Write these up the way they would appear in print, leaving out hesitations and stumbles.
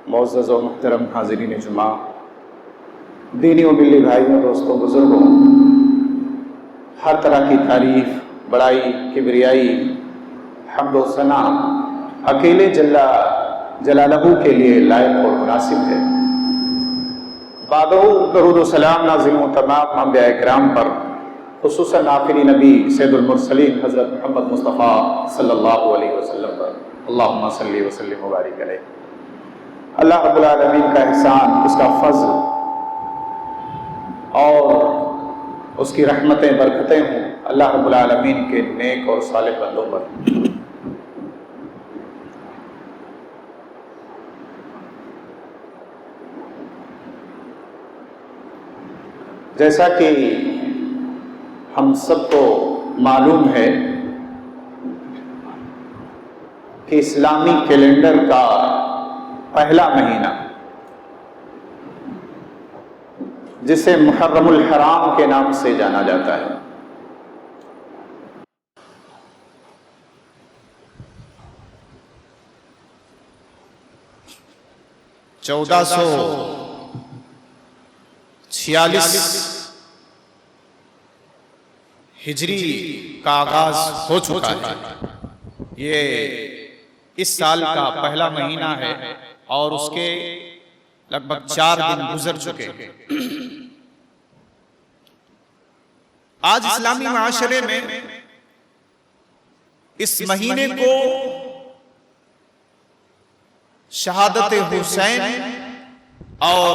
मुअज़्ज़ज़ व मुहतरम हाज़िरीन जुमा, दीनी व मिली भाइयों, दोस्तों, बुज़ुर्गों, हर तरह की तारीफ़, बड़ाई, किबरियाई, हम्द व सना अकेले जल्ला जलालहू के लिए लायक और मुनासिब है। बादहू दरूद व सलाम नाज़िल व तमाम अंबिया इकराम पर, खुसूसन आखिरी नबी सैयदुल मुरसलीन हज़रत मोहम्मद मुस्तफ़ा सल्लल्लाहु अलैहि वसल्लम पर अल्लाहुम्मा सल्ली व सल्लिम व बारिक अलैहि। अल्लाह रब्बुल आलमीन का एहसान, उसका फज़ल और उसकी रहमतें बरकतें हों अल्लाह रब्बुल आलमीन के नेक और सालिह बंदों पर। जैसा कि हम सबको मालूम है कि इस्लामी कैलेंडर का पहला महीना, जिसे मुहर्रमुल हराम के नाम से जाना जाता है, चौदह सौ 46 हिजरी का आगाज हो चुका है। ये इस साल का पहला महीना है और उसके लगभग 4 दिन गुजर चुके हैं। आज इस्लामी माशरे में इस महीने को शहादत हुसैन और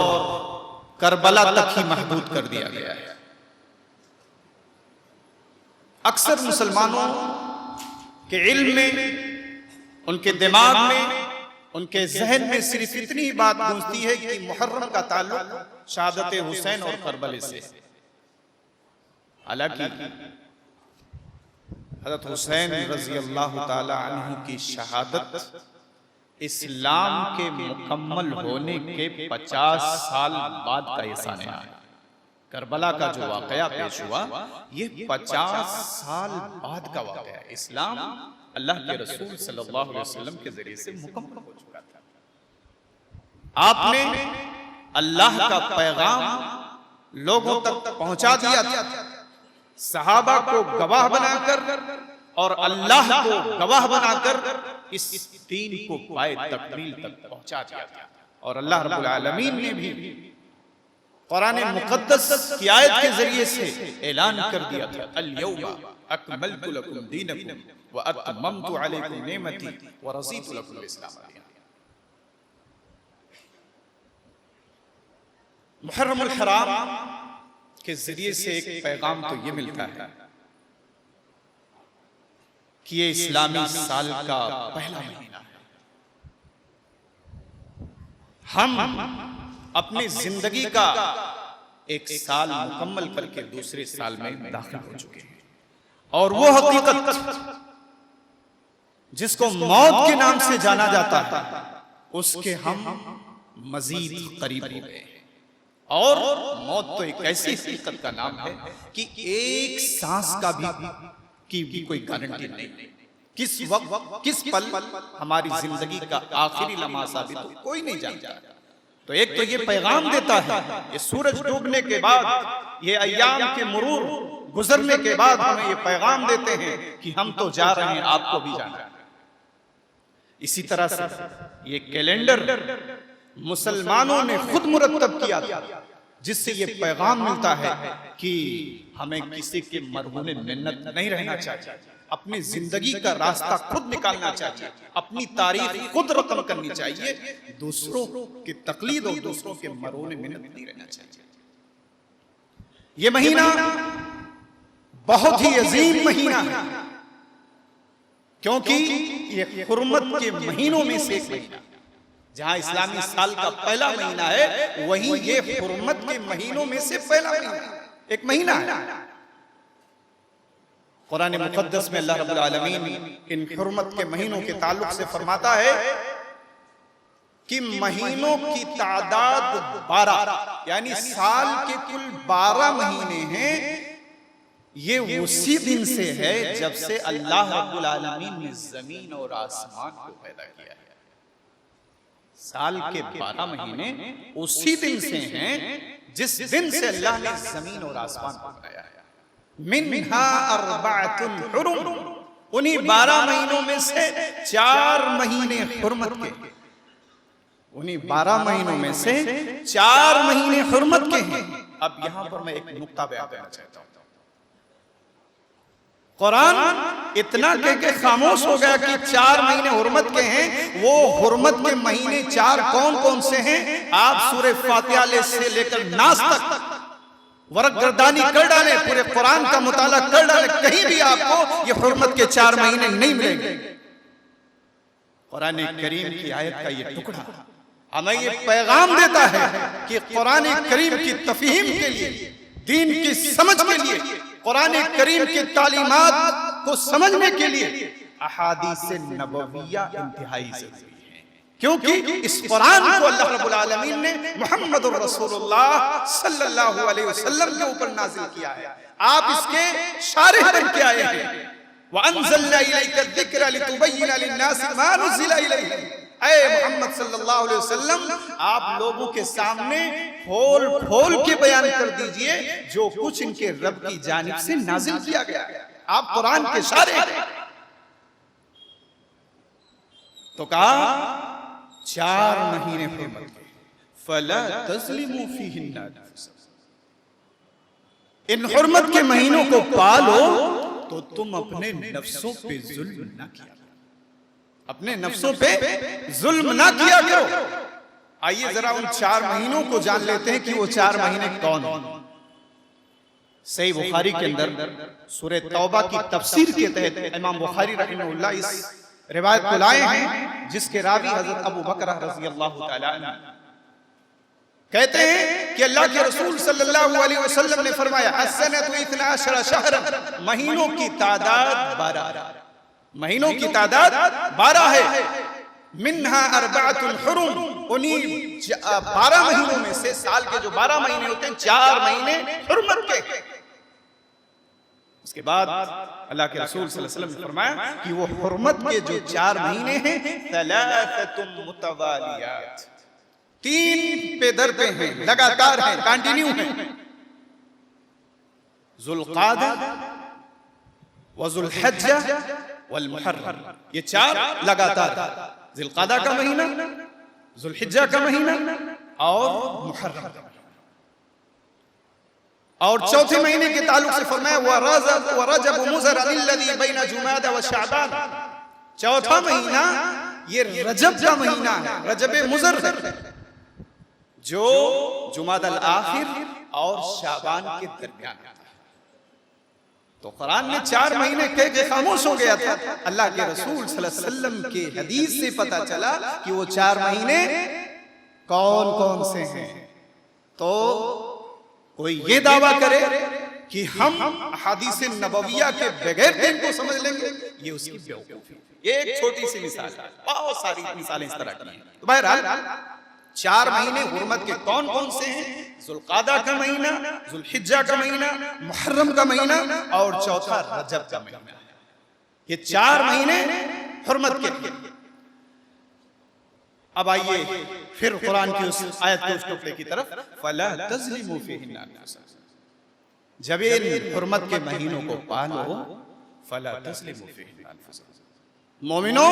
करबला तक ही महदूद कर दिया गया है। अक्सर मुसलमानों के इल्म में, उनके दिमाग में, उनके जहन में सिर्फ इतनी बात गूंजती है कि मुहर्रम का ताल्लुक शहादत हुसैन और करबले से। हालांकि हज़रत हुसैन रज़ी अल्लाह ताला अन्हु की शहादत इस्लाम के मुकम्मल होने के 50 साल बाद का ये सानिया है। करबला का जो वाकया पेश हुआ, ये 50 साल बाद का वाकया है। इस्लाम अल्लाह के रसूल सल्लल्लाहु अलैहि वसल्लम के जरिए से मुकम्मल हो चुका था। आपने अल्लाह का पैगाम लोगों तक पहुंचा दिया था, सहाबा को गवाह बनाकर और अल्लाह को गवाह बनाकर इस दीन को पाए तकमील तक पहुंचा दिया था। और अल्लाह रब्बुल आलमीन ने भी कुरान मुक़द्दस की आयत के जरिए से ऐलान कर दिया था, अल यौमा अकमलतु लकुम दीनकुम व अतममतु अलैकुम निअमती व रज़ीतु लकुम इस्लाम दीना। मुहर्रमुल हराम के जरिए से एक पैगाम तो ये मिलता है कि ये इस्लामी साल का पहला महीना है। हम अपनी जिंदगी का एक साल मुकम्मल करके दूसरे साल में दाखिल हो चुके हैं और वो हकीकत जिसको मौत के नाम से जाना जाता है, उसके हम मजीद करीब हो गए हैं। और मौत तो एक ऐसी हकीकत का नाम है कि एक सांस का भी कोई गारंटी नहीं। किस वक्त, किस पल हमारी जिंदगी का आखिरी लम्हा साबित हो, कोई नहीं जानता। तो एक तो ये पैगाम देता है, ये सूरज डूबने के बाद, ये अय्याम के मुरूर गुजरने के बाद हमें ये पैगाम देते हैं कि हम तो जा रहे हैं, आपको भी जाना है। इसी तरह से ये कैलेंडर मुसलमानों ने खुद मुरतब किया था, जिससे ये पैगाम मिलता है कि हमें किसी के मरहूने मिन्नत नहीं रहना चाहिए, अपनी जिंदगी का रास्ता खुद निकालना चाहिए, अपनी तारीख खुद रकम करनी चाहिए, दूसरों की तकलीद और दूसरों के मरहूने मिन्नत नहीं रहना चाहिए। ये महीना बहुत ही अजीम महीना है, क्योंकि ये हुर्मत के महीनों में से एक महीना। जहां इस्लामी साल का पहला महीना है, वहीं ये हुर्मत के महीनों में से पहला एक महीना है। कुरान मुक़द्दस में अल्लाह रब्बुल आलमीन इन हुर्मत के महीनों के ताल्लुक से फरमाता है कि महीनों की तादाद 12, यानी साल के कुल 12 महीने हैं। ये उसी दिन से है जब से अल्लाह रब्बुल आलमीन ने जमीन और आसमान को पैदा किया है। साल के 12 महीने उसी दिन से हैं जिस दिन से अल्लाह ने जमीन और आसमान को बनाया है। मिन्हा अर्बअतुन हुरुम, उन्हीं 12 महीनों में से 4 महीने हुर्मत के, उन्हीं 12 महीनों में से 4 महीने हुर्मत के हैं। अब यहां पर मैं एक नुक्ता बयान करना चाहता हूं। कुरान इतना कह के खामोश हो गया कि 4 महीने हुर्मत के हैं। वो हुर्मत के महीने 4 कौन कौन से हैं? आप सूरह फातिहा से लेकर नास तक वर्गर्दानी कर डाले, पूरे कुरान का मुताला कर डाले, कहीं भी आपको ये हुर्मत के 4 महीने नहीं मिलेंगे। कुरान करीम की आयत का ये टुकड़ा हमें ये पैगाम देता है कि कुरान करीम की तफहीम के लिए, दीन की समझ के लिए, कुरान करीम की तालीमात को समझने के लिए अहादीस नबविया इंतहाई जरूरी है। क्योंकि इस कुरान को अल्लाह रब्बुल आलमीन ने मुहम्मदुर रसूलुल्लाह सल्लल्लाहु अलैहि वसल्लम के ऊपर नाजिल किया है। आप इसके शारिह बन के आए हैं। व अंज़लना इलैका ज़िक्रा लितुबय्यिना लिन्नासि मा नुज़िला इलैहिम। ऐ मोहम्मद सल्लल्लाहु अलैहि वसल्लम, आप लोगों के सामने खोल खोल के बयान कर दीजिए जो कुछ इनके रब की जानिब से नाजिल किया गया है। आप कुरान के शारिह हैं। तो कहा 4 महीने हुर्मत के, फला तज़लिमू फीहिन्ना, इन हुर्मत के महीनों को पालो तो तुम अपने नफ्सों पे जुल्म ना किया, अपने नफ्सों पे जुल्म ना किया करो। आइए जरा उन 4 महीनों को जान लेते हैं कि वो 4 महीने कौन हैं। सही बुखारी के अंदर सूरह तौबा की तफसीर के तहत इमाम बुखारी रहमहुल्लाह इस रिवायत को लाए हैं, जिसके रावी हजरत अबू बकर रज़ियल्लाहु ताला अन्हु कहते हैं कि अल्लाह के रसूल सल्लल्लाहु अलैहि वसल्लम ने फरमाया, अस्सनतु 12 शहरन, महीनों की तादाद 12, महीनों की तादाद 12 है। मिन्हा अर्बअतुन हुरुम, उन्हीं 12 महीनों में से, साल के जो 12 महीने होते हैं, 4 महीने हुर्मत के। उसके बाद अल्लाह के रसूल सल्लल्लाहु अलैहि वसल्लम ने फरमाया कि वो हुर्मत के जो 4 महीने हैं, सलासतुम मुतवालियात, 3 पे दर पे हैं, लगातार हैं, कंटिन्यू हैं। जुल्क़ादा व जुल्हज्जा वल मुहर्रम, ये 4 लगातार, जुल्क़ादा का महीना, जुल्हिज्जा का महीना और मुहर्रम का महीना। और चौथे महीने के ताल्लुक से फरमाया व रजब मुज़र अल्लज़ी बैन जुमादा व शाबान, चौथा महीना ये रजब का महीना है, रजब मुज़र है, जो जुमादल आखिर और शाबान के दरमियान आता है। तो कुरान ने 4 महीने कह के खामोश हो गया था। अल्लाह के रसूल सल्लल्लाहु अलैहि वसल्लम के हदीस से पता चला कि वो 4 महीने कौन कौन से हैं। तो कोई ये दावा करे कि हम अहादीस नबविया के बगैर दिन को समझ लेंगे, ये उसकी बेवकूफी। एक छोटी सी मिसाल, बहुत सारी मिसालें इस तरह की हैं। तो बहरहाल 4 महीने हुर्मत के कौन कौन से हैं? जुल्क़ादा का महीना, जुल्हिज्जा का महीना, मुहर्रम का महीना और चौथा रजब का महीना। ये 4 महीने हुर्मत के। अब आइए फिर कुरान की उस आयत के उस टुकड़े की तरफ, फला तज़लिमू फीहिन्ना अनफुसकुम, जब इन हुर्मत के महीनों को पालो, फला तज़लिमू फीहिन्ना अनफुसकुम। मोमिनो,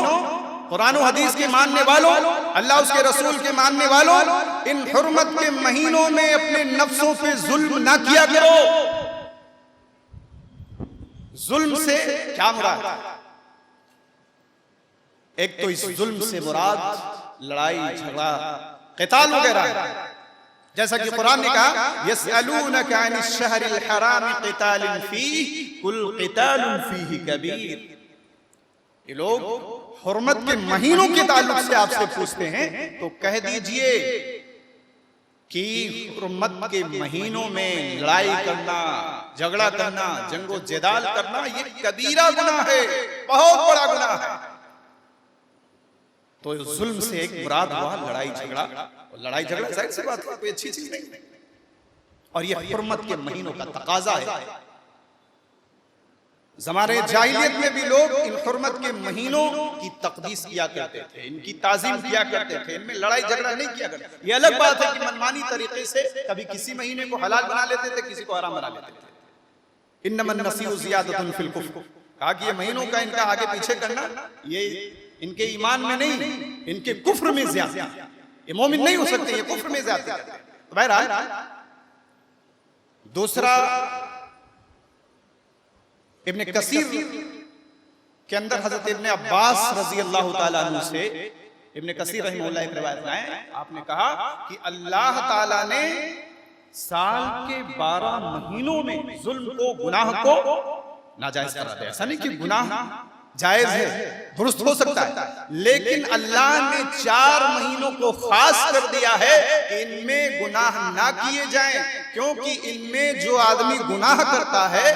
कुरान और हदीस के मानने वालों, अल्लाह उसके रसूल के मानने वालों, इन हुर्मत के महीनों में अपने नफ्सों पे जुल्म ना किया करो। जुल्म से क्या मुराद? एक तो इस जुल्म से मुराद लड़ाई झगड़ा क़िताल वगैरह, जैसा कि कुरान ने कहा, यसअलूनका अनिश शहरिल हराम क़ितालिन फीहि कुल क़ितालुन फीहि कबीर। ये लोग हुर्मत के महीनों के ताल्लुक से आपसे पूछते हैं, तो कह दीजिए कि हुर्मत के महीनों में लड़ाई करना, झगड़ा करना, जंगो जदाल करना, ये कबीरा गुनाह है, बहुत बड़ा गुनाह है। तो जुल्म से एक मुराद हुआ लड़ाई झगड़ा, और लड़ाई झगड़ा जाहिर सी बात है कोई अच्छी चीज नहीं, और ये हुर्मत के महीनों का तकाजा है। ज़माने जाहिलियत में भी लोग इन हुर्मत के महीनों की तकदीस किया करते थे, इनकी ताज़ीम किया करते थे, इनमें लड़ाई झगड़ा नहीं किया करते। ये अलग बात है कि मनमानी तरीके से कभी किसी महीने को हलाल बना लेते थे, किसी को हराम बना लेते थे। इन्नमन नसीउ ज़ियादतुन फिल कुफ्र, कहा कि ये महीनों का इनका आगे पीछे करना ये इनके ईमान में नहीं, इनके कुफ्र में ज़्यादा, ये मोमिन नहीं हो सकते, ये कुफ्र में ज़्यादा। तो बहरहाल दूसरा इब्ने कसीर के अंदर हजरत इब्ने अब्बास रजी अल्लाह ताला अन्हु से इब्ने कसीर रहमतुल्लाह एक रिवायत है, आपने कहा कि अल्लाह ताला ने साल के 12 महीनों में जुल्म को, गुनाह को नाजायज करा दिया। ऐसा नहीं कि गुनाह जायज है, दुरुस्त हो सकता है, लेकिन अल्लाह ने 4 महीनों को खास कर दिया है कि इनमें गुनाह ना किए जाएं, क्योंकि इनमें जो आदमी गुनाह करता है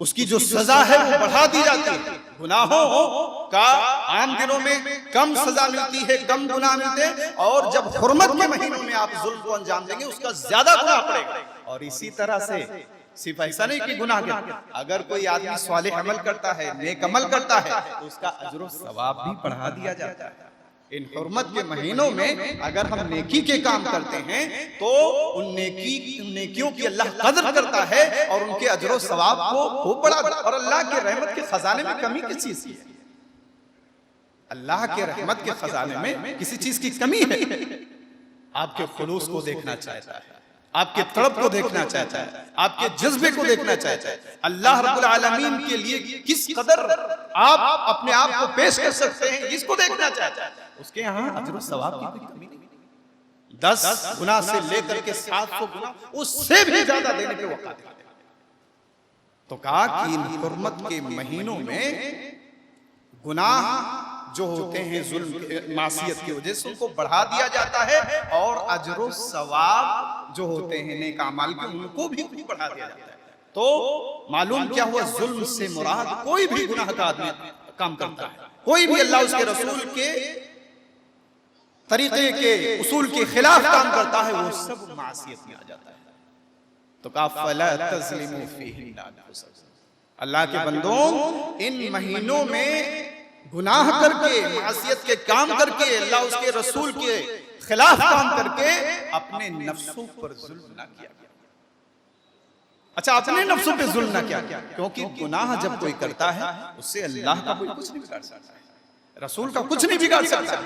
उसकी जो सजा है वो बढ़ा दी जाती है। गुनाहों का आम दिनों में कम सजा मिलती है, कम गुनाह मिलते हैं, और जब हुर्मत के महीनों में आप जुल्म को अंजाम देंगे उसका ज्यादा गुनाह पड़ेगा। और इसी तरह से सिर्फ ऐसा नहीं कि गुनाह के, अगर कोई आदमी स्वालिह अमल करता है, नेक अमल करता है, तो उसका अजर व सवाब भी बढ़ा दिया जाता है। इन हुर्मत के महीनों में अगर हम नेकी के काम करते हैं तो उन नेकियों की अल्लाह कदर करता है और उनके अजर व सवाब को खूब बढ़ा। और अल्लाह के रहमत के खजाने में कमी किस चीज की है? अल्लाह के रहमत के खजाने में किसी चीज की कमी है? आपके खुलूस को देखना चाहता है, आपके तड़प को देखना चाहता है, आपके जज्बे को देखना चाहता है। अल्लाह रब्बुल आलमीन के लिए किस कदर आप अपने आप को पेश कर सकते हैं, इसको देखना चाहता है। उसके यहाँ अजर व सवाब की कोई कमी नहीं। 10 गुना से लेकर के 700 गुना उससे भी ज्यादा देने पे वक़्त है। तो कहा कि इन हुर्मत के महीनों में गुनाह जो होते हैं जुल्म मासियत की वजह से उनको बढ़ा दिया जाता है, और अजर व सवाब जो होते हैं नेक अमाल के उनको भी बढ़ा दिया जाता है। तो मालूम क्या हुआ, जुल्म से मुराद कोई भी गुनाह का आदमी काम करता है, कोई भी अल्लाह उसके रसूल के तरीके के उसूल के खिलाफ काम करता है, वो सब मासियत में आ जाता है। तो कहा फला तज़लिमू फीहिन्ना अनफुसकुम, अल्लाह के बंदों इन महीनों में गुनाह करके, मासियत के काम करके, अल्लाह उसके रसूल के खिलाफ काम करके अपने नफ्सों पर जुल्म ना किया। अच्छा, अपने नफ्सों पे जुल्म ना किया, क्योंकि गुनाह जब कोई करता है उससे अल्लाह का कोई कुछ नहीं बिगाड़ सकता है, रसूल का कुछ नहीं बिगाड़ सकता,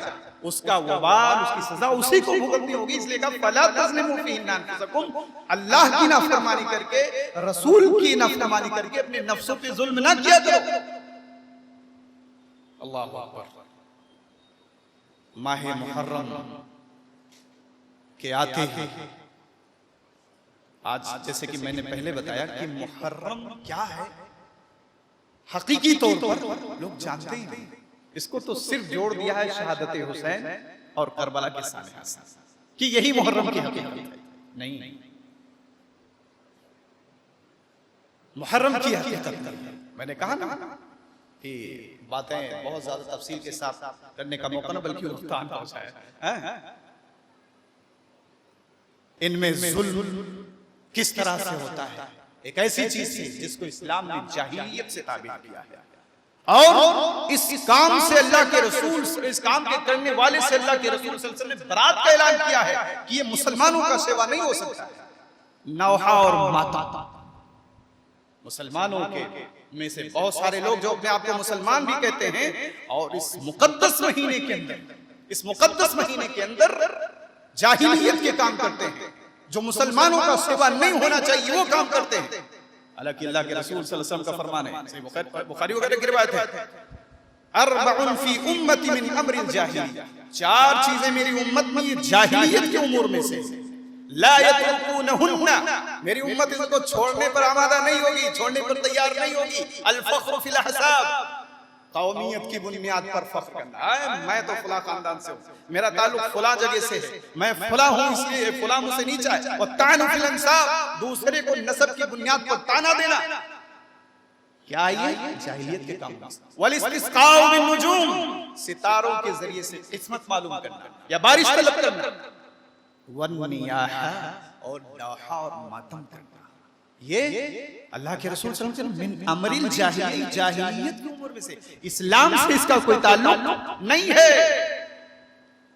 उसका वबाल, उसकी सजा उसी को भुगतनी होगी। इसलिए कहा फला तज़लिमू फीहिन्ना अनफुसकुम, अल्लाह की नाफरमानी करके, रसूल की नाफरमानी करके अपने नफ्सों पे जुल्म ना किया करो। अल्लाह अकबर। माह मुहर्रम के आते ही आज, जैसे कि मैंने पहले बताया कि मुहर्रम क्या है, हकीकी तौर पर लोग जानते ही नहीं। इसको तो सिर्फ जोड़ दिया है शहादत हुसैन और करबला के सामने कि यही मुहर्रम की हकीकत है। नहीं, मुहर्रम की हकीकत मैंने कहा ना कि बातें बहुत ज्यादा तफसील के साथ करने का मौका ना, बल्कि नुकसान पहुंचाया है। इनमें जुल्म किस तरह से होता है, एक ऐसी चीज थी जिसको इस्लाम ने जाहिलियत से ताबीर किया है, और इस काम से अल्लाह के रसूल, इस काम के करने वाले से अल्लाह के रसूल सल्लल्लाहु अलैहि वसल्लम ने बरात का ऐलान किया है कि ये मुसलमानों का सेवा नहीं हो सकता। नौहा और माता, मुसलमानों के में से बहुत सारे लोग जो अपने आप को मुसलमान भी कहते हैं, और इस मुकद्दस महीने के अंदर, इस मुकद्दस महीने के अंदर जाहिलियत के काम करते हैं, जो मुसलमानों का सेवा नहीं होना चाहिए वो काम करते हैं। हालांकि अल्लाह के रसूल सल्लल्लाहु अलैहि वसल्लम का फरमान है, बुखारी वगैरह की रिवायत है, अरबउन फी उम्मती मिन अमरिल जाहिलिया, 4 चीजें मेरी उम्मत में ये जाहिलियत के उमूर में से, ला यतरुकुनहुन्ना, मेरी उम्मत इसको छोड़ने पर आमादा नहीं होगी, छोड़ने पर तैयार नहीं होगी। अल फख्र फिल अहसाब, कौमियत की बुनियाद पर फख्र करना, मैं तो फला खानदान से हूँ, मेरा ताल्लुक फला जगह से है, मैं फला हूँ इसलिए फला मुझसे नीचा है। और तानु फिल अंसाब, दूसरे को नस्ब की बुनियाद पर ताना देना, क्या ये जाहिलियत के काम। वल इस्तिस्काउ बिन नुजूम, सितारों के जरिए से किस्मत मालूम करना या बारिश तलब करना। वन नियाहा, और डाहा और मातम करना, ये अल्लाह के रसूल सल्लल्लाहु अलैहि वसल्लम मिन अमरिल जाहिलियत की उम्र में से, इस्लाम से इसका कोई ताल्लुक नहीं है।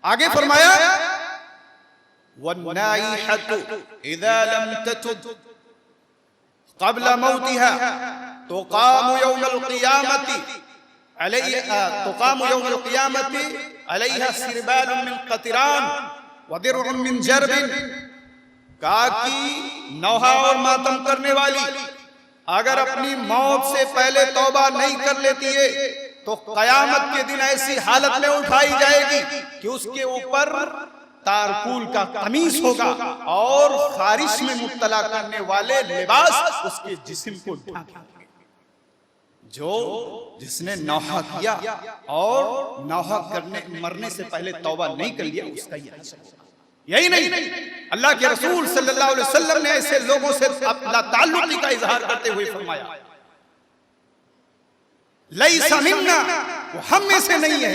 आगे फरमाया वन्नाइहतु इज़ा लम ततुब क़ब्ल मौतिहा तुक़ामु यौमल क़ियामति अलैहा सिरबालुन मिन क़तिरान व दिर्उन मिन जरबिन। कहा कि नौहा और मातम करने वाली अगर अपनी मौत से पहले तौबा नहीं कर लेती है तो कयामत के दिन ऐसी हालत में उठाई जाएगी कि उसके ऊपर तारकुल का कमीज होगा और खारिश में मुब्तला करने वाले लिबास उसके जिस्म को ढांकेंगे। जो जिसने नौहा किया और नौहा करने मरने से पहले तौबा नहीं कर लिया उसका यही नहीं, अल्लाह के रसूल सल्लल्लाहु अलैहि वसल्लम ने ऐसे लोगों से अपना ताल्लुक का इजहार करते हुए फरमाया लैसा मिन्ना, वो हम में से नहीं है,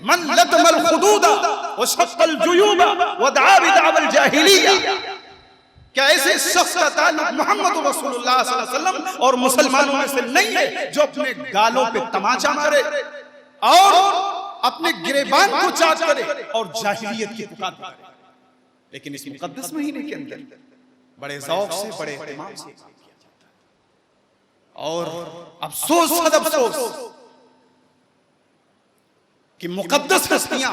मन लतमल खुदूदा व शक्कल जुयूबा व दआ बिदावल जाहिलिया। क्या ऐसे शख्स का ताल्लुक मोहम्मद रसूलुल्लाह सल्लल्लाहु अलैहि वसल्लम और मुसलमानों में से नहीं है जो अपने गालों पे तमाचा मारे और अपने गिरेबान को चाट करे और जाहिलियत की पुकार करे। लेकिन इस मुकद्दस महीने के अंदर बड़े ज़ौक़ से, बड़े इत्मीनान से किया जाता है। और अफसोस अफसोस कि मुकद्दस हस्तियां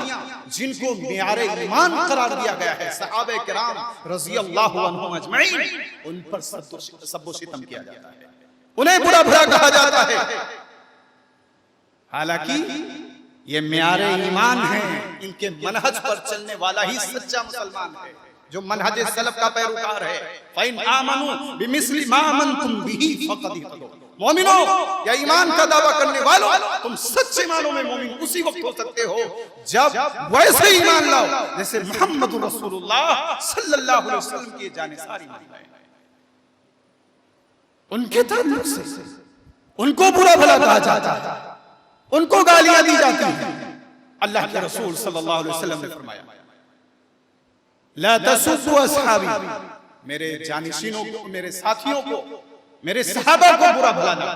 जिनको मियारे ईमान करार दिया गया है, सहाबे किराम रज़ियल्लाहु अन्हुम अजमईन, उन पर सब्बो सितम किया जाता है, उन्हें बुरा भला कहा जाता है। हालांकि ये मियारे ईमान है, इनके मनहज पर चलने वाला ही सच्चा मुसलमान है, जो मनहज सलफ का पैरोकार है। फ़इन आमनू बिमिस्लि मा आमनतुम बिही फ़क़द इहतदौ। मोमिनो या ईमान का दावा करने वालों, तुम सच्चे मानो में मोमिन उसी वक्त हो सकते हो जब वैसे ईमान लाओ जैसे मोहम्मद रसूलुल्लाह सल्लल्लाहु अलैहि वसल्लम के जानिसार ईमान लाए। उनके ताल्लुक से उनको बुरा भला कहा जाता है, उनको गालियां दी जाती हैं। अल्लाह के रसूल सल्लल्लाहु अलैहि वसल्लम ने फरमाया ला तसुब्बु अस्हाबी, मेरे जानिशीनों को, मेरे साथियों को, मेरे सहाबा को बुरा भला ना।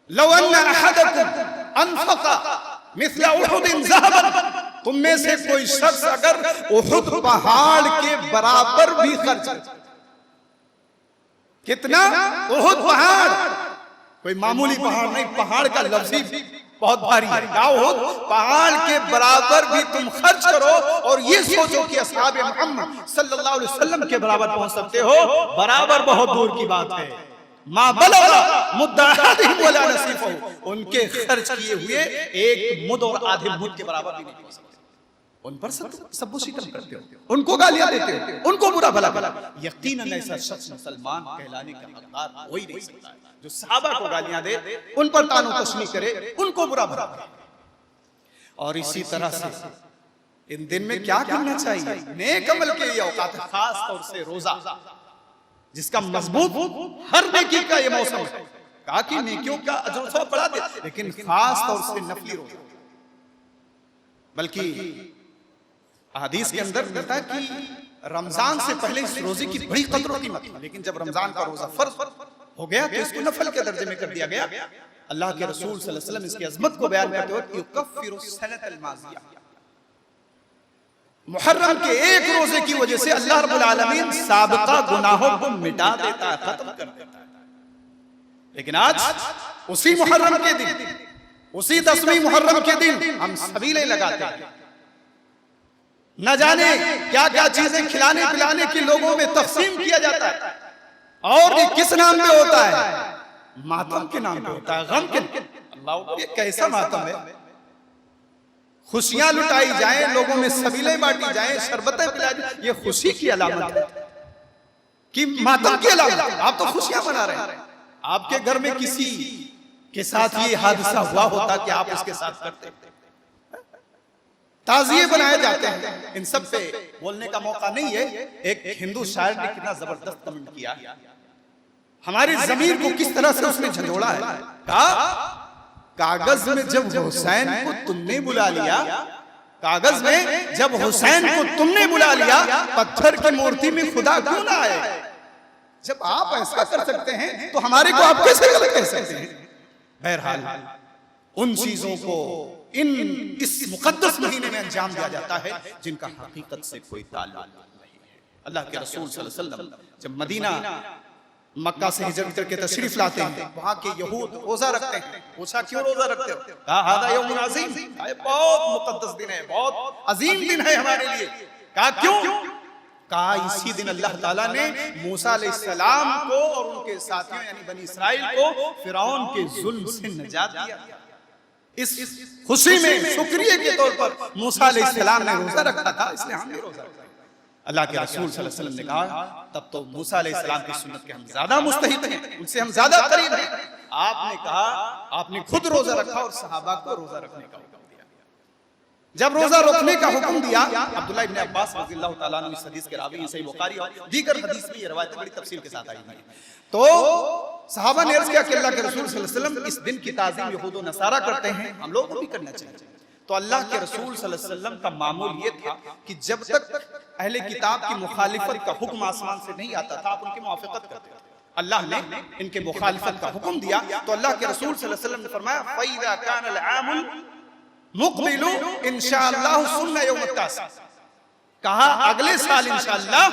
लौ अन्ना अहदकुम अनफक़ा मिस्ला उहुदिन ज़हबन, तुम में से कोई शख्स अगर उहुद पहाड़ के बराबर भी खर्च, कितना? उहुद पहाड़, कोई मामूली पहाड़ नहीं, पहाड़ का लफ्ज़ ही बहुत भारी है। उहुद पहाड़ के बराबर भी तुम खर्च करो और ये सोचो कि असहाबे मोहम्मद सल्लल्लाहु अलैहि वसल्लम के बराबर पहुंच सकते हो, बराबर बहुत दूर की बात है। मा बलगा मुद्दा अहदिहिम वला नसीफहु, उनके खर्च किए हुए एक मुद और आधे मुद के बराबर भी नहीं पहुंच सकते। उन पर सब्बो सितम करते हो, उनको गालियां देते हो, उनको बुरा भला भला। यकीनन ऐसा शख्स मुसलमान कहलाने का हकदार हो ही नहीं सकता है जो सहाबा को गालियां दे, उन पर तानो तशनी करे, उनको बुरा भला। और इसी तरह से इन दिन में क्या करना चाहिए? नेक अमल के ये औकात है, खास तौर से रोजा, जिसका मजबूत हर नेकी का ये मौसम है। कहा कि नेकियों का अजर सब बढ़ा दे, लेकिन खास तौर से नफली रोजा। बल्कि हदीस के अंदर मिलता है कि रमजान से पहले इस रोजे की बड़ी कदर और कीमत थी, लेकिन जब रमजान का रोजा फर्ज हो गया तो इसको नफल के दर्जे में कर दिया गया। अल्लाह के रसूल सल्लल्लाहु अलैहि वसल्लम इसकी अज़मत को बयान करते हुए युकफ्फिरु सनतल माज़िया, मुहर्रम के एक रोजे की वजह से अल्लाह रब्बुल आलमीन साबिक़ा गुनाहों को मिटा देता है, खत्म कर देता है। लेकिन आज उसी मुहर्रम के दिन, उसी 10वीं मुहर्रम के दिन हम सबीले लगाते हैं, न जाने क्या क्या चीजें खिलाने पिलाने की लोगों में तक़सीम किया जाता है, और ये किस नाम पे होता है? मातम के नाम पे होता है, गम के। अल्लाह, ये कैसा मातम है? खुशियां लुटाई जाएं, लोगों में सबीले बांटी जाएं, शरबतें पिलाई जाएं, ये खुशी की अलामत है कि मातम की अलामत? आप तो खुशियां मना रहे हैं। आपके घर में किसी के साथ ये हादसा हुआ होता कि आप उसके साथ करते? ताज़िए बनाए जाते हैं। इन सब पे बोलने का मौका नहीं है। एक हिंदू शायर ने कितना जबरदस्त कमेंट किया, हमारी ज़मीर को किस तरह से उसने झंझोड़ा है। कहा कागज में जब हुसैन को तुमने बुला लिया कागज में जब हुसैन को तुमने बुला लिया, पत्थर की मूर्ति में खुदा क्यों ना आए? जब आप ऐसा कर सकते हैं तो हमारे को आप कैसे गलत कह सकते हैं? बहरहाल उन चीजों को इस मुकद्दस महीने में अंजाम दिया जाता है जिनका हकीकत से कोई ताल्लुक नहीं है। अल्लाह के रसूल सल्लल्लाहु अलैहि वसल्लम जब मदीना मक्का से हिजरत करके तशरीफ लाते हैं, वहां के यहूद रोजा रखते हैं। पूछा क्यों रोजा रखते हो? कहा हादा यौमुन अज़ीम, बहुत मुकद्दस दिन है, बहुत अजीम दिन है हमारे लिए। कहा क्यों? कहा इसी दिन अल्लाह ताला ने मूसा अलैहिस्सलाम को और उनके साथियों यानी बनी इस्राइल को फिरौन के जुल्म से निजात दिया। इस खुशी में शुक्रिया के तौर पर मूसा अलैहिस्सलाम ने रोजा रखा था, इसलिए हम भी रोजा रखा। अल्लाह के रसूल सल्लल्लाहु अलैहि वसल्लम ने कहा तब तो मूसा अलैहिस्सलाम की सुन्नत के हम ज्यादा मुस्तहिक हैं, उनसे हम ज्यादा करीब हैं। आपने कहा, आपने खुद रोजा रखा और सहाबा को रोजा रखने का हुक्म दिया। जब रोजा रोकने का हुक्म दिया, अब्दुल्लाह इब्न अब्बास रज़ियल्लाहु ताला अन्हु इस हदीस के रावी हैं, सही बुखारी और दीगर हदीस में ये रवायतें बड़ी तफसील के साथ आई हैं। तो सहाबा ने अर्ज किया कि अल्लाह के रसूल सल्लल्लाहु अलैहि वसल्लम इस दिन की ताज़ीम यहूद व नसारा करते हैं, हम लोग को भी करना चाहिए। तो अल्लाह के रसूल सल्लल्लाहु अलैहि वसल्लम का मामूल ये था कि जब तक अहले किताब की मुखालिफत का हुक्म आसमान से नहीं आता था, आप उनकी मुआफ़क़त करते थे। अल्लाह ने इनके मुखालिफत का हुक्म दिया तो अल्लाह के रसूल सल्लल्लाहु अलैहि वसल्लम ने फरमाया फ़इज़ा कानल आमुल मुक़बिलु इंशाअल्लाह सुन्ना यौम तासी, कहा अगले साल इंशाअल्लाह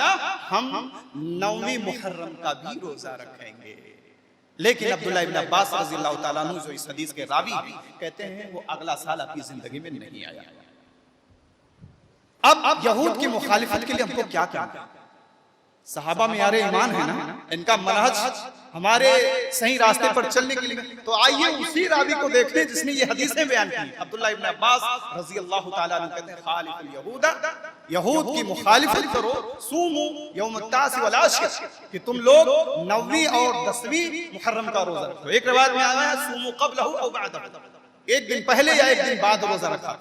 हम 9वीं मुहर्रम का भी रोजा रखेंगे। लेकिन अब्दुल्लाह इब्न अब्बास रज़ियल्लाहु ताला अन्हु जो इस हदीस के रावी कहते हैं वो अगला साल आपकी जिंदगी में नहीं आया। अब यहूद की मुखालिफत के लिए हमको क्या करना? सहाबा में यार ईमान है ना, इनका मनहज हमारे सही रास्ते पर चलने के लिए। तो आइए उसी रावी को देखते जिसने ये हदीसें बयान की। अब्दुल्लाह इब्न अब्बास रज़ियल्लाहु ताला अन्हु कहते हैं खालिफुल यहूदा, यहूद की मुखालिफत करो, सूमू यौम तासी वल आशिर, कि तुम लोग 9वीं और 10वीं मुहर्रम का रोजा रखो। एक रिवायत में आया है सूमू क़ब्लहु औ बअदहु, एक दिन पहले या एक दिन बाद रोजा रखा।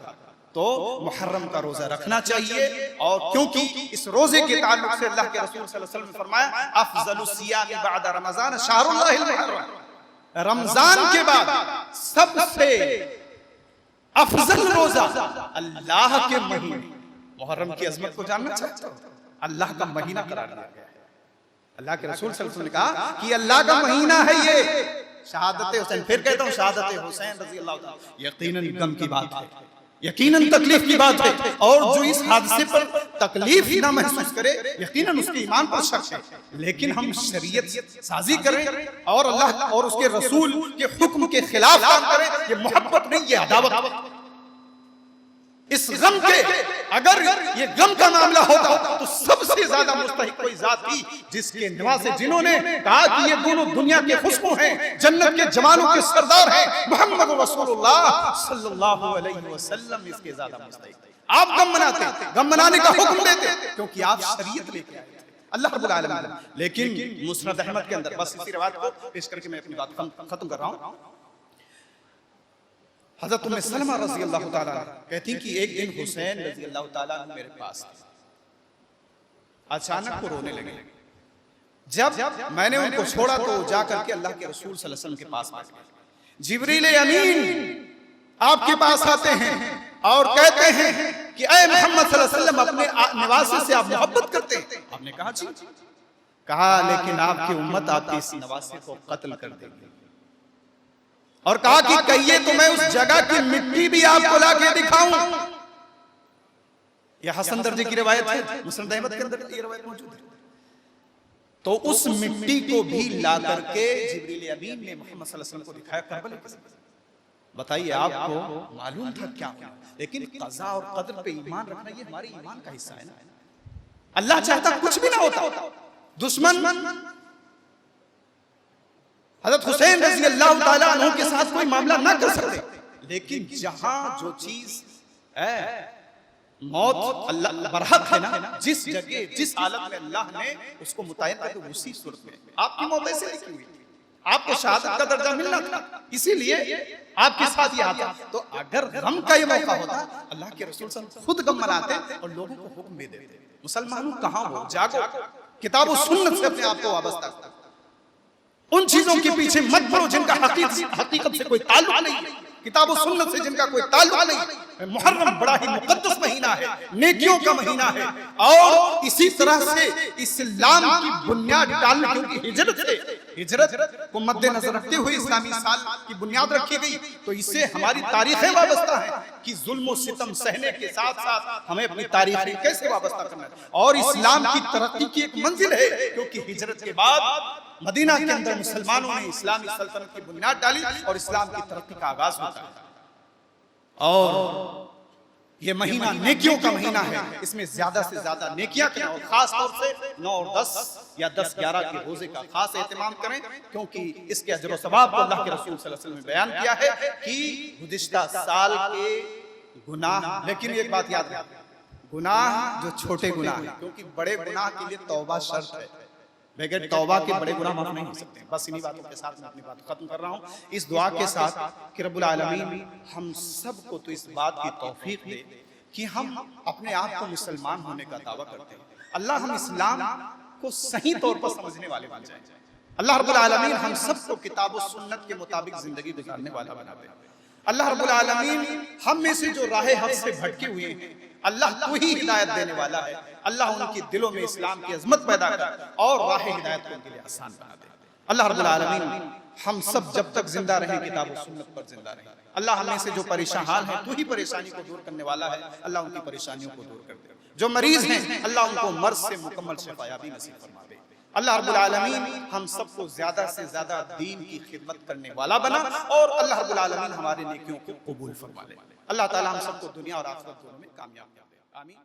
तो मुहर्रम का रोजा रखना चाहिए। और क्योंकि इस रोजे के ताल्लुक से अल्लाह के रसूल सल्लल्लाहु अलैहि वसल्लम ने फरमाया अफज़लुस सियाम बअद रमज़ान शहरुल्लाहिल मुहर्रम, रमजान के बाद सबसे अफजल रोजा अल्लाह के महीने मुहर्रम की अजमत को जानना चाहते हो? अल्लाह का महीना करार दिया गया है। अल्लाह के रसूल सल्लल्लाहु अलैहि वसल्लम ने कहा कि अल्लाह का महीना है ये। शहादत हुसैन, फिर कहता हूं शहादत हुसैन रज़ियल्लाहु ताला यकीनन गम की बात है, यकीनन तकलीफ की बात है। और जो इस हादसे पर तकलीफ ना महसूस करे यकीनन उसके ईमान पर शक है। लेकिन हम शरीयत साजी करें और अल्लाह और उसके रसूल के हुक्म के खिलाफ काम करें, ये मोहब्बत नहीं, ये अदावत। इस गम के अगर ये गम का मामला होता तो सबसे ज्यादा मुस्तहिक कोई जात थी जिसके निवासे जिन्होंने कहा कि ये दोनों दुनिया के खुशबू हैं, जन्नत के जवानों के सरदार हैं, मोहम्मद रसूलुल्लाह सल्लल्लाहु अलैहि वसल्लम, इसके ज्यादा मुस्तहिक। आप गम मनाते, गम मनाने का हुक्म देते क्योंकि आप शरीयत लेके आए थे अल्लाह रब्बुल आलमीन। लेकिन मुस्नद अहमद के अंदर, बस इसी रिवायत को पेश करके मैं अपनी बात खत्म कर रहा हूं। हज़रत उम्मे सलमा रज़ियल्लाहु ताला कहती कि एक दिन हुसैन रज़ियल्लाहु ताला मेरे पास अचानक वो रोने लगे। जब मैंने उनको छोड़ा तो जाकर के अल्लाह के रसूल सल्लल्लाहु अलैहि वसल्लम के पास आ गए। जिब्रील अमीन आपके पास आते हैं और कहते हैं कि ऐ मोहम्मद सल्लल्लाहु अलैहि वसल्लम अपने नवासे से आप मोहब्बत करते हैं? आपने कहा जी। कहा लेकिन आपकी उम्मत आपके इस नवासे को कत्ल कर देगी। और कहा कि कहिए तो मैं उस जगह की मिट्टी भी आपको लाके दिखाऊं। यह हसन दर्जे की रिवायत है, मुस्नद अहमद के अंदर ये रिवायत मौजूद है। तो उस मिट्टी को भी ला करके जिब्रील अमीन ने मोहम्मद सल्लल्लाहु अलैहि वसल्लम को दिखाया करबला के। बताइए आपको मालूम था क्या? लेकिन क़ज़ा और क़दर पे ईमान रखना ये हमारे ईमान का हिस्सा है ना। अल्लाह चाहता कुछ भी ना होता, दुश्मन हज़रत हुसैन रज़ियल्लाहु ताला अन्हु के साथ कोई मामला ना कर सकते। लेकिन जहां जो चीज मौत अल्लाह बरहक है ना, जिस जगह जिस हालत में अल्लाह ने उसको मुतय्यन किया तो उसी सूरत में आपकी मौत ऐसे लिखी हुई थी, आपको शहादत का दर्जा मिलना था, इसीलिए आपके साथ ये आता। तो अगर गम का ये मौका होता अल्लाह के रसूल सल्लल्लाहु अलैहि वसल्लम खुद गम मनाते और लोगों को हुक्म दे देते, मुसलमानों कहां हो, जागो, किताब और सुन्नत से अपने आप को वाबस्ता करो, उन चीजों के पीछे मत पड़ो जिनका हकीकत से कोई ताल्लुक नहीं है। किताब और सुन्नत से जिनका कोई ताल्लुक नहीं। मुहर्रम बड़ा ही मुकद्दस महीना है, नेकियों का महीना है, और इसी तरह से इस्लाम की बुनियाद डालने, क्योंकि हिजरत को मद्देनजर रखते हुए इस्लामी साल की बुनियाद रखी गई, तो इससे हमारी तारीखें वाबस्ता है कि जुल्म और सितम सहने के साथ साथ हमें अपनी तारीखें कैसे वाबस्ता करना है। और इस्लाम की तरक्की की एक मंजिल है, क्योंकि हिजरत के बाद मदीना के अंदर मुसलमानों ने इस्लामी सल्तनत की बुनियाद डाली और इस्लाम की तरक्की का आगाज होता है। और ये महीना नेकियों का महीना है, इसमें ज्यादा से ज्यादा नेकियां करें, और खास तौर से 9 और 10 या 10-11 के रोजे का खास एहतमाम करें, क्योंकि इसके अजर और सवाब को अल्लाह के रसूल सल्लल्लाहु अलैहि वसल्लम ने बयान किया है कि गुज़िश्ता साल के गुनाह, लेकिन एक बात याद रखें, गुनाह जो छोटे गुनाह हैं, क्योंकि बड़े गुनाह के लिए तौबा शर्त है, बगैर तौबा के बड़े गुनाह माफ नहीं हो सकते। बस इन्हीं बातों के साथ मैं अपनी बात खत्म कर रहा हूँ, इस दुआ के साथ कि रब्बुल आलमीन हम सबको तो इस बात की तौफीक दे कि हम अपने आप को मुसलमान होने का दावा करते हैं। अल्लाह हम इस्लाम को सही तौर पर समझने वाले बन जाए। अल्लाह रब्बुल आलमीन हम सबको किताब और सुन्नत के मुताबिक जिंदगी गुजारने वाला बना दे। अल्लाह रब्बुल आलमीन हम में से जो राह हक से भटके हुए हैं, अल्लाह को ही हिदायत देने वाला है। अल्लाह उनके दिलों में इस्लाम की अजमत पैदा कर और राह हिदायत को उनके लिए आसान बना दे। अल्लाह रब्बुल आलमीन हम सब जब तक जिंदा रहें किताब और सुन्नत पर जिंदा रहें। अल्लाह हमें से जो परेशान हाल है, तू ही परेशानी को दूर करने वाला है, अल्लाह उनकी परेशानियों को दूर कर दे। जो मरीज हैं, अल्लाह उनको मर्ज से मुकम्मल शिफायाबी नसीब फरमा दे। अल्लाह रब्बुल आलमीन हम सबको ज्यादा से ज्यादा दीन की खिदमत करने वाला बना, और अल्लाह रब्बुल आलमीन हमारे नेकियों को कबूल फरमा ले। अल्लाह ताला हम सबको दुनिया और आखिरत दोनों में कामयाब कर दे। आमीन।